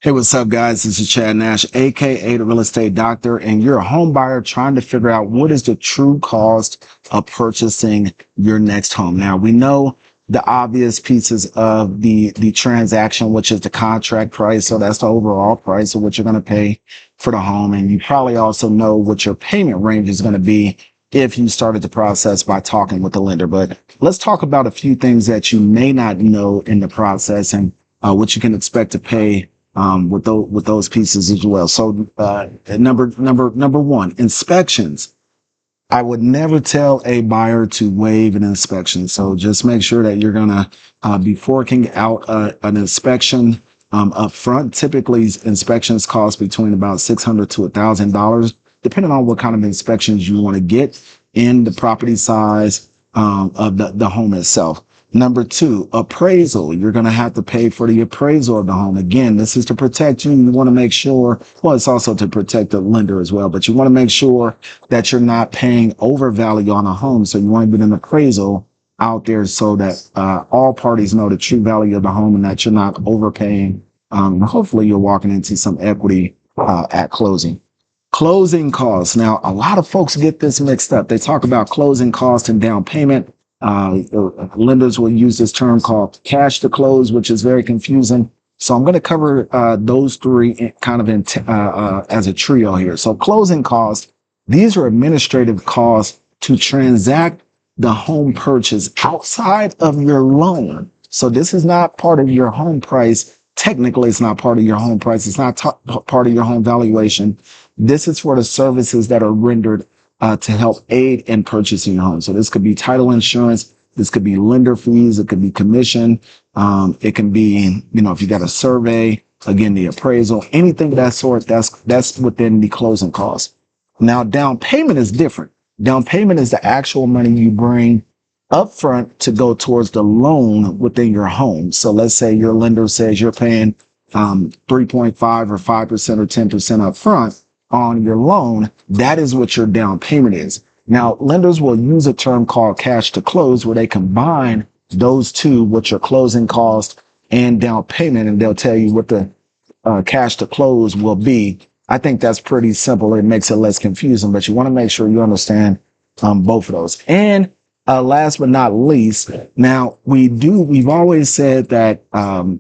Hey, what's up, guys? This is Chad Nash, aka the Real Estate Doctor, and you're a home buyer trying to figure out what is the true cost of purchasing your next home. Now, we know the obvious pieces of the transaction, which is the contract price. So that's the overall price of what you're going to pay for the home. And you probably also know what your payment range is going to be if you started the process by talking with the lender. But let's talk about a few things that you may not know in the process and what you can expect to pay with those pieces as well. So number one, inspections. I would never tell a buyer to waive an inspection. So just make sure that you're gonna be forking out an inspection up front. Typically, inspections cost between about $600 to $1,000, depending on what kind of inspections you want to get in the property size of the home itself. Number two, appraisal. You're going to have to pay for the appraisal of the home. Again, this is to protect you. You want to make sure, well, it's also to protect the lender as well, but you want to make sure that you're not paying overvalue on a home. So you want to get an appraisal out there so that all parties know the true value of the home and that you're not overpaying. Hopefully you're walking into some equity at closing. Closing costs. Now, a lot of folks get this mixed up. They talk about closing costs and down payment. Lenders will use this term called cash to close, which is very confusing. So I'm going to cover those three kind of as a trio here. So closing costs, these are administrative costs to transact the home purchase outside of your loan. So this is not part of your home price. Technically, it's not part of your home price. It's not part of your home valuation. This is for the services that are rendered to help aid in purchasing your home. So this could be title insurance. This could be lender fees. It could be commission. It can be, if you got a survey, again, the appraisal, anything of that sort, that's within the closing costs. Now, down payment is different. Down payment is the actual money you bring upfront to go towards the loan within your home. So let's say your lender says you're paying 3.5 or 5% or 10% upfront on your loan. That is what your down payment is. Now, lenders will use a term called cash to close, where they combine those two, what your closing cost and down payment, and they'll tell you what the cash to close will be. I think that's pretty simple. It makes it less confusing, but you want to make sure you understand both of those. And last but not least, now we've always said that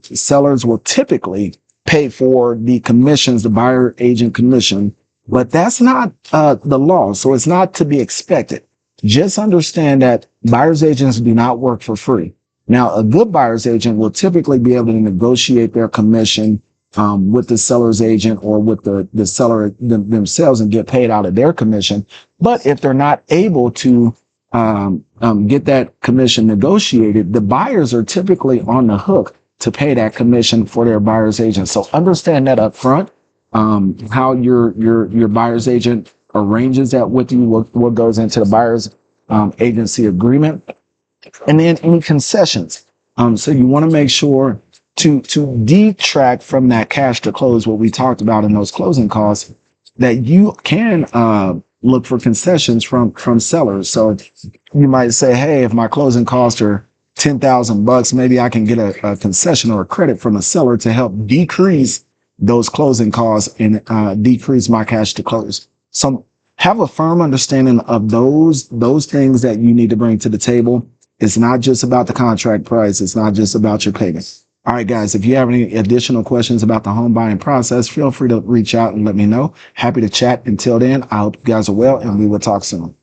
sellers will typically pay for the commissions, the buyer agent commission, but that's not the law. So it's not to be expected. Just understand that buyer's agents do not work for free. Now, a good buyer's agent will typically be able to negotiate their commission with the seller's agent or with the seller themselves and get paid out of their commission. But if they're not able to get that commission negotiated, the buyers are typically on the hook to pay that commission for their buyer's agent. So understand that up front, how your buyer's agent arranges that with you, what goes into the buyer's agency agreement, and then any concessions. So you want to make sure to detract from that cash to close, what we talked about in those closing costs, that you can look for concessions from sellers. So you might say, hey, if my closing costs are $10,000, maybe I can get a concession or a credit from a seller to help decrease those closing costs and decrease my cash to close. So have a firm understanding of those things that you need to bring to the table. It's not just about the contract price. It's not just about your payment. All right, guys, if you have any additional questions about the home buying process, feel free to reach out and let me know. Happy to chat. Until then, I hope you guys are well, and we will talk soon.